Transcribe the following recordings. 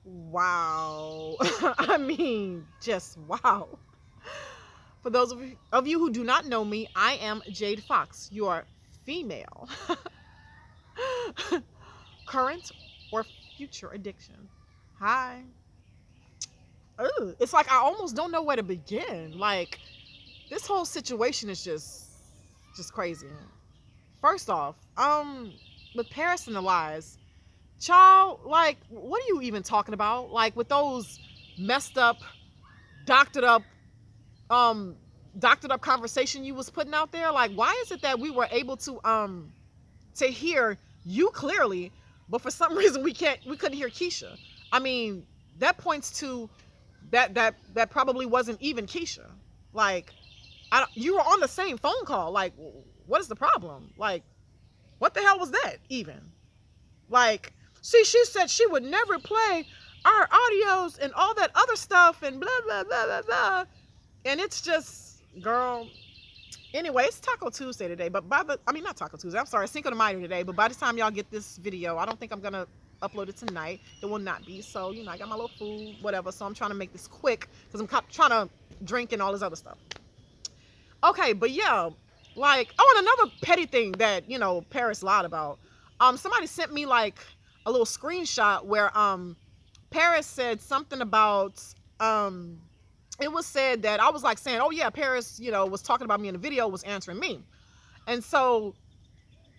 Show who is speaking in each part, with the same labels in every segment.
Speaker 1: Wow. I mean, just wow. For those of you who do not know me, I am Jadefox, your female current or future addiction. Hi. Ugh. It's like I almost don't know where to begin. Like this whole situation is just crazy. First off, with Paris and the lies, child, like, what are you even talking about? Like with those messed up, doctored up, um, doctored up conversation you was putting out there. Like, why is it that we were able to hear you clearly, but for some reason we couldn't hear Keesha? I mean, that points to that probably wasn't even Keesha. Like, you were on the same phone call. Like, what is the problem? Like, what the hell was that even? Like, see, she said she would never play our audios and all that other stuff and blah, blah, blah, blah, blah. And it's just, girl. Anyway, it's Taco Tuesday today, but not Taco Tuesday, I'm sorry, Cinco de Mayo today, but by the time y'all get this video, I don't think I'm going to upload it tonight. It will not be. So, I got my little food, whatever. So I'm trying to make this quick because I'm trying to drink and all this other stuff. Okay, but yeah, like, oh, and another petty thing that, Paris lied about. Somebody sent me like a little screenshot where Paris said something about it was said that I was like saying, oh yeah, Paris, was talking about me in the video, was answering me. And so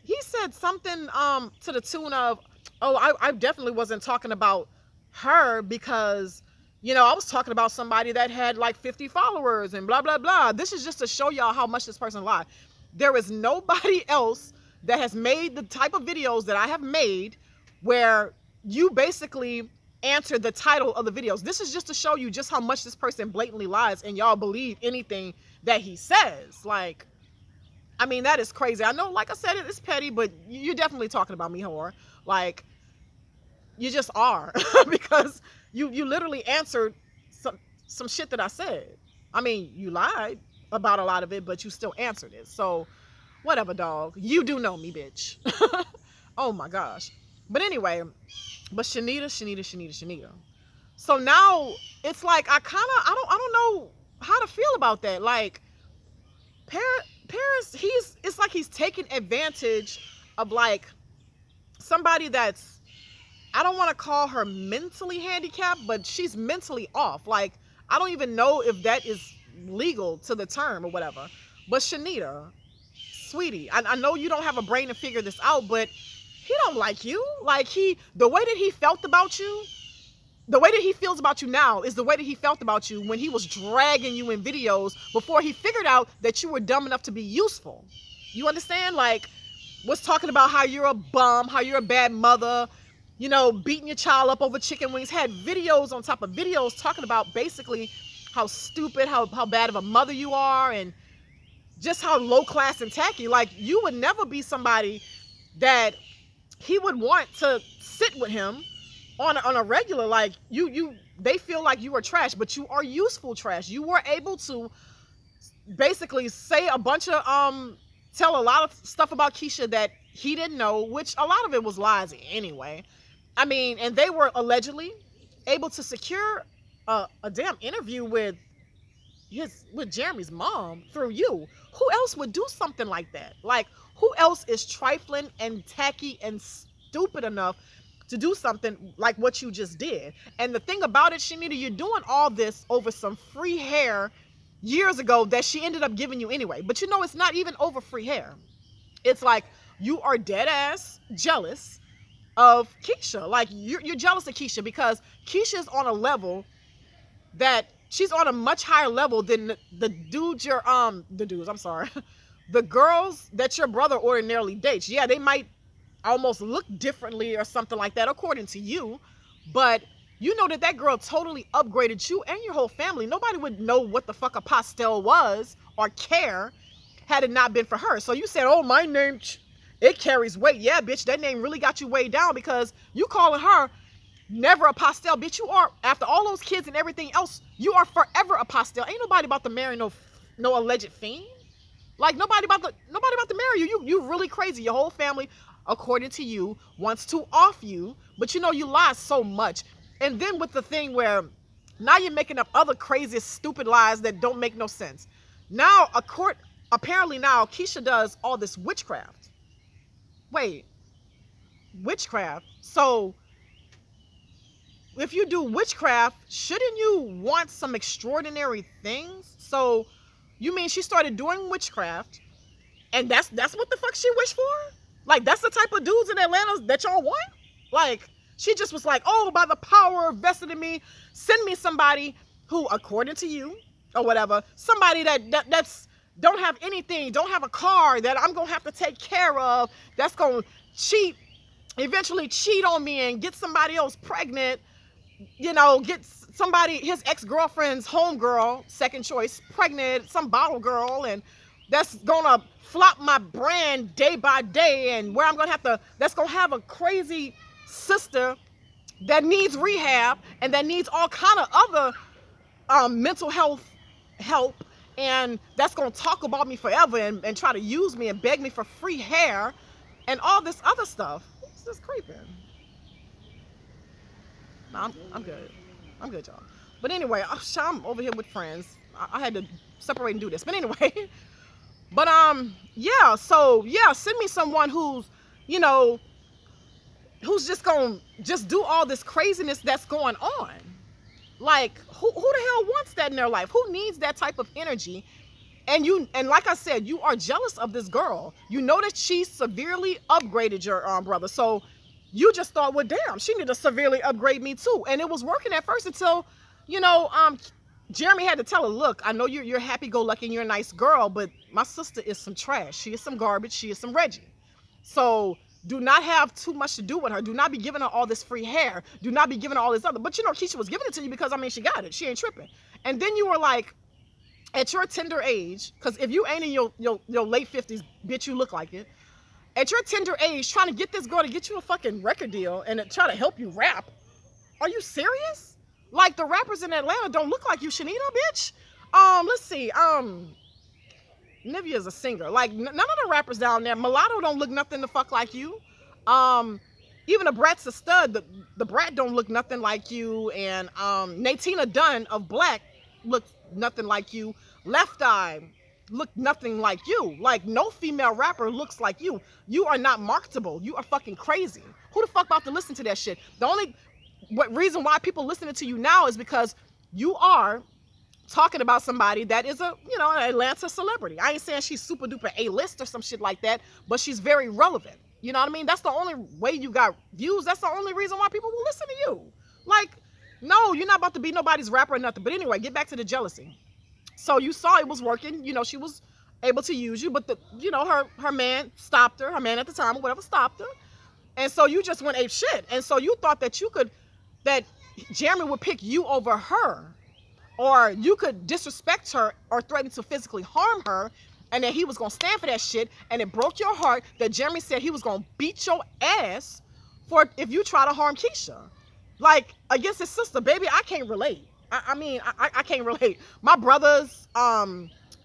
Speaker 1: he said something to the tune of, oh, I definitely wasn't talking about her because, I was talking about somebody that had like 50 followers and blah, blah, blah. This is just to show y'all how much this person lied. There is nobody else that has made the type of videos that I have made where you basically answer the title of the videos. This is just to show you just how much this person blatantly lies and y'all believe anything that he says. Like, I mean, that is crazy. I know, like I said, it's petty, but you're definitely talking about me, whore. Like, you just are because you literally answered some shit that I said. I mean, you lied about a lot of it, but you still answered it. So whatever, dog. You do know me, bitch. Oh my gosh. But anyway, but Shanita. So now it's like I don't know how to feel about that. Like Paris, it's like he's taking advantage of like somebody that's, I don't want to call her mentally handicapped, but she's mentally off. Like, I don't even know if that is legal to the term or whatever. But Shanita, sweetie, I know you don't have a brain to figure this out, but he don't like you. Like, the way that he felt about you, the way that he feels about you now is the way that he felt about you when he was dragging you in videos before he figured out that you were dumb enough to be useful. You understand? Like, was talking about how you're a bum, how you're a bad mother, beating your child up over chicken wings, had videos on top of videos talking about basically how stupid, how bad of a mother you are, and just how low class and tacky. Like, you would never be somebody that he would want to sit with him on a regular. Like, they feel like you are trash, but you are useful trash. You were able to basically say a bunch of tell a lot of stuff about Keesha that he didn't know, which a lot of it was lies anyway. I mean, and they were allegedly able to secure a damn interview with Jeremy's mom through you. Who else would do something like that? Like, who else is trifling and tacky and stupid enough to do something like what you just did? And the thing about it, Shanita, you're doing all this over some free hair years ago that she ended up giving you anyway. But it's not even over free hair. It's like you are dead ass jealous of Keesha. Like, you're jealous of Keesha because Keisha's on a level that she's on a much higher level than the dudes the girls that your brother ordinarily dates. Yeah, they might almost look differently or something like that according to you, but you know that girl totally upgraded you and your whole family. Nobody would know what the fuck a pastel was or care had it not been for her. So you said, oh, my name, it carries weight. Yeah, bitch, that name really got you way down because you calling her never a pastel. Bitch, you are, after all those kids and everything else, you are forever a pastel. Ain't nobody about to marry no alleged fiend. Like, nobody about to marry you. You really crazy. Your whole family, according to you, wants to off you, but you lie so much. And then with the thing where now you're making up other crazy, stupid lies that don't make no sense. Now, apparently now Keesha does all this witchcraft. Wait, witchcraft? So if you do witchcraft, shouldn't you want some extraordinary things? So you mean she started doing witchcraft, and that's what the fuck she wished for? Like, that's the type of dudes in Atlanta that y'all want? Like, she just was like, oh, by the power vested in me, send me somebody who, according to you, or whatever, somebody that's don't have anything, don't have a car that I'm gonna have to take care of, that's gonna eventually cheat on me and get somebody else pregnant, get somebody, his ex-girlfriend's homegirl, second choice, pregnant, some bottle girl, and that's gonna flop my brand day by day, and where I'm gonna that's gonna have a crazy sister that needs rehab and that needs all kind of other mental health help, and that's gonna talk about me forever and try to use me and beg me for free hair and all this other stuff. It's just creeping. No, I'm good. I'm good, y'all. But anyway, I'm over here with friends. I had to separate and do this. But anyway, but yeah, so yeah, send me someone who's just gonna just do all this craziness that's going on. Like, who the hell wants that in their life? Who needs that type of energy? And like I said, you are jealous of this girl. You know that she severely upgraded your brother. So you just thought, well, damn, she need to severely upgrade me too. And it was working at first until, Jeremy had to tell her, look, I know you're happy-go-lucky and you're a nice girl, but my sister is some trash. She is some garbage. She is some Reggie. So do not have too much to do with her. Do not be giving her all this free hair. Do not be giving her all this other. But Keesha was giving it to you because, she got it. She ain't tripping. And then you were like, at your tender age, because if you ain't in your late 50s, bitch, you look like it. At your tender age, trying to get this girl to get you a fucking record deal and try to help you rap. Are you serious? Like, the rappers in Atlanta don't look like you, Shanita, bitch. Let's see. Nivea's a singer. Like, none of the rappers down there, Mulatto don't look nothing the fuck like you. Even the Brat's a stud. The Brat don't look nothing like you. And Natina Dunn of Black looks nothing like you. Left Eye look nothing like you. Like, no female rapper looks like you. You are not marketable. You are fucking crazy. Who the fuck about to listen to that shit? The only reason why people listening to you now is because you are talking about somebody that is an Atlanta celebrity. I ain't saying she's super duper A-list or some shit like that, but she's very relevant. You know what I mean? That's the only way you got views. That's the only reason why people will listen to you. Like, no, you're not about to be nobody's rapper or nothing. But anyway, get back to the jealousy. So you saw it was working. She was able to use you, but her man stopped her. Her man at the time or whatever stopped her. And so you just went ape shit. And so you thought that that Jeremy would pick you over her, or you could disrespect her or threaten to physically harm her, and that he was going to stand for that shit. And it broke your heart that Jeremy said he was going to beat your ass for if you try to harm Keesha. Like, against his sister, baby, I can't relate. I can't relate. My brothers,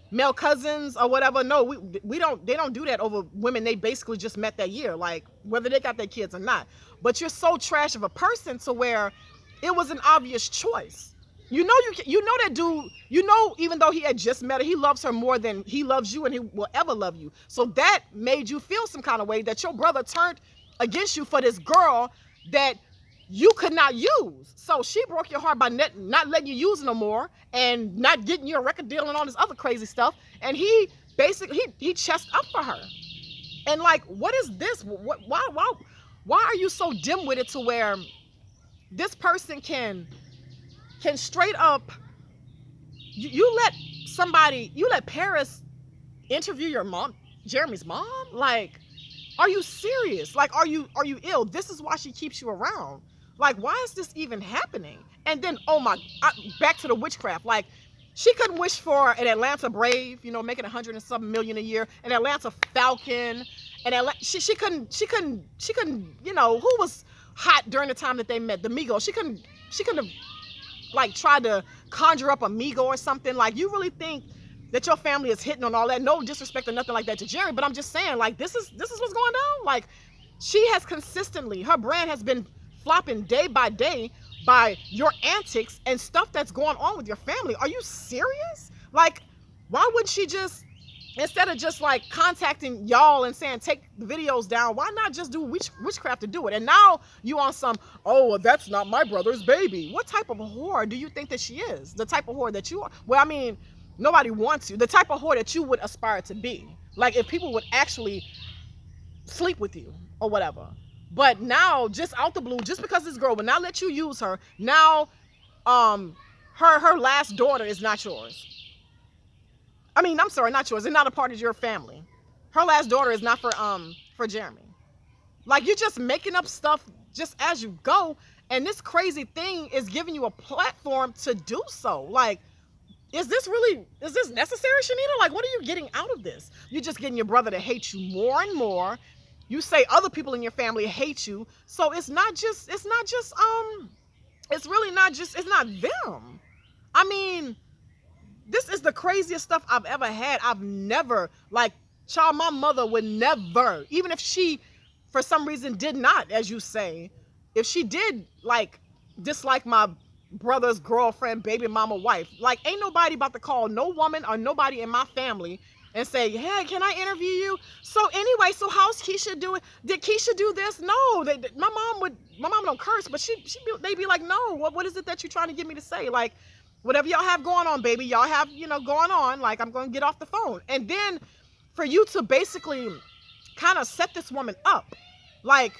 Speaker 1: male cousins or whatever, no, they don't do that over women they basically just met that year, like whether they got their kids or not. But you're so trash of a person to where it was an obvious choice. You know that dude, even though he had just met her, he loves her more than he loves you and he will ever love you. So that made you feel some kind of way that your brother turned against you for this girl that you could not use. So she broke your heart by not letting you use it no more and not getting you a record deal and all this other crazy stuff. And he basically, he chessed up for her. And like, what is this? Why are you so dim-witted to where this person can straight up, you let Paris interview your mom, Jeremy's mom? Like, are you serious? Like, are you ill? This is why she keeps you around. Like, why is this even happening? And then, back to the witchcraft. Like, she couldn't wish for an Atlanta Brave, making $100 and something million a year, an Atlanta Falcon, she couldn't, who was hot during the time that they met? The Migos. She couldn't have, like, tried to conjure up a Migo or something. Like, you really think that your family is hitting on all that? No disrespect or nothing like that to Jerry, but I'm just saying, like, this is what's going on. Like, she has consistently, her brand has been flopping day by day by your antics and stuff that's going on with your family. Are you serious? Like, why wouldn't she just, instead of just like contacting y'all and saying take the videos down, why not just do witchcraft to do it? And now you on some, oh, well, that's not my brother's baby. What type of a whore do you think that she is? The type of whore that you are? Well, I mean, nobody wants you. The type of whore that you would aspire to be. Like, if people would actually sleep with you or whatever. But now, just out the blue, just because this girl will not let you use her, now her last daughter is not yours. I mean, I'm sorry, not yours. It's not a part of your family. Her last daughter is not for Jeremy. Like, you're just making up stuff just as you go, and this crazy thing is giving you a platform to do so. Like, is this necessary, Shanita? Like, what are you getting out of this? You're just getting your brother to hate you more and more. You say other people in your family hate you. So it's not them. I mean, this is the craziest stuff I've ever had. I've never, like, child, my mother would never, even if she, for some reason, did not, as you say, if she did, like, dislike my brother's girlfriend, baby mama, wife, like, ain't nobody about to call no woman or nobody in my family and say, hey, can I interview you? So anyway, so how's Keesha doing? Did Keesha do this? No, my mom don't curse, but they'd be like, no, what is it that you're trying to get me to say? Like, whatever y'all have going on, baby, y'all have, going on, like, I'm going to get off the phone. And then for you to basically kind of set this woman up, like,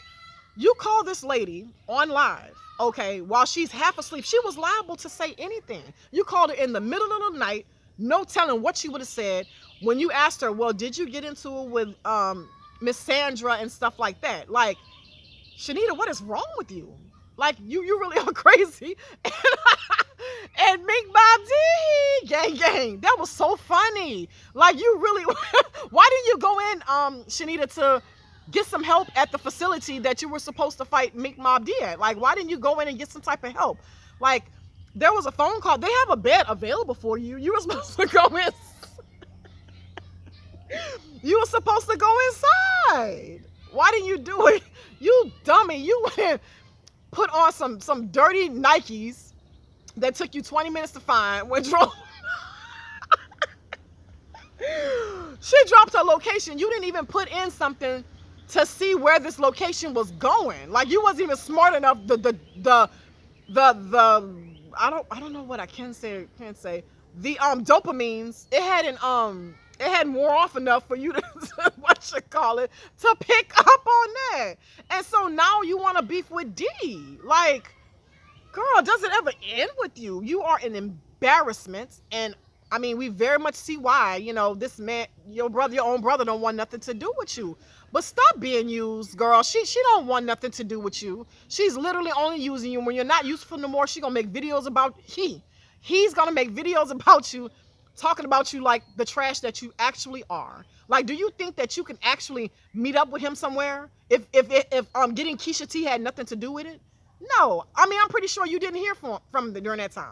Speaker 1: you call this lady on live, okay, while she's half asleep. She was liable to say anything. You called her in the middle of the night, no telling what she would have said. When you asked her, well, did you get into it with Miss Sandra and stuff like that? Like, Shanita, what is wrong with you? Like, you really are crazy. And Mink Bob D, gang. That was so funny. Like, you really, why didn't you go in, Shanita, to get some help at the facility that you were supposed to fight Mink Mob D at? Like, why didn't you go in and get some type of help? Like, there was a phone call. They have a bed available for you. You were supposed to go in. You were supposed to go inside. Why didn't you do it? You dummy. You went, put on some dirty Nikes that took you 20 minutes to find. She dropped her location. You didn't even put in something to see where this location was going. Like, you wasn't even smart enough. I don't know what I can say. Can't say. The dopamines, it hadn't wore off enough for you to to pick up on that. And so now you want to beef with D. Like, girl, does it ever end with you? You are an embarrassment. And I mean, we very much see why, this man, your own brother don't want nothing to do with you. But stop being used, girl. She don't want nothing to do with you. She's literally only using you when you're not useful no more. She gonna make videos about he's gonna make videos about you, talking about you like the trash that you actually are. Like, do you think that you can actually meet up with him somewhere if getting Keesha T had nothing to do with it? No. I mean, I'm pretty sure you didn't hear from during that time.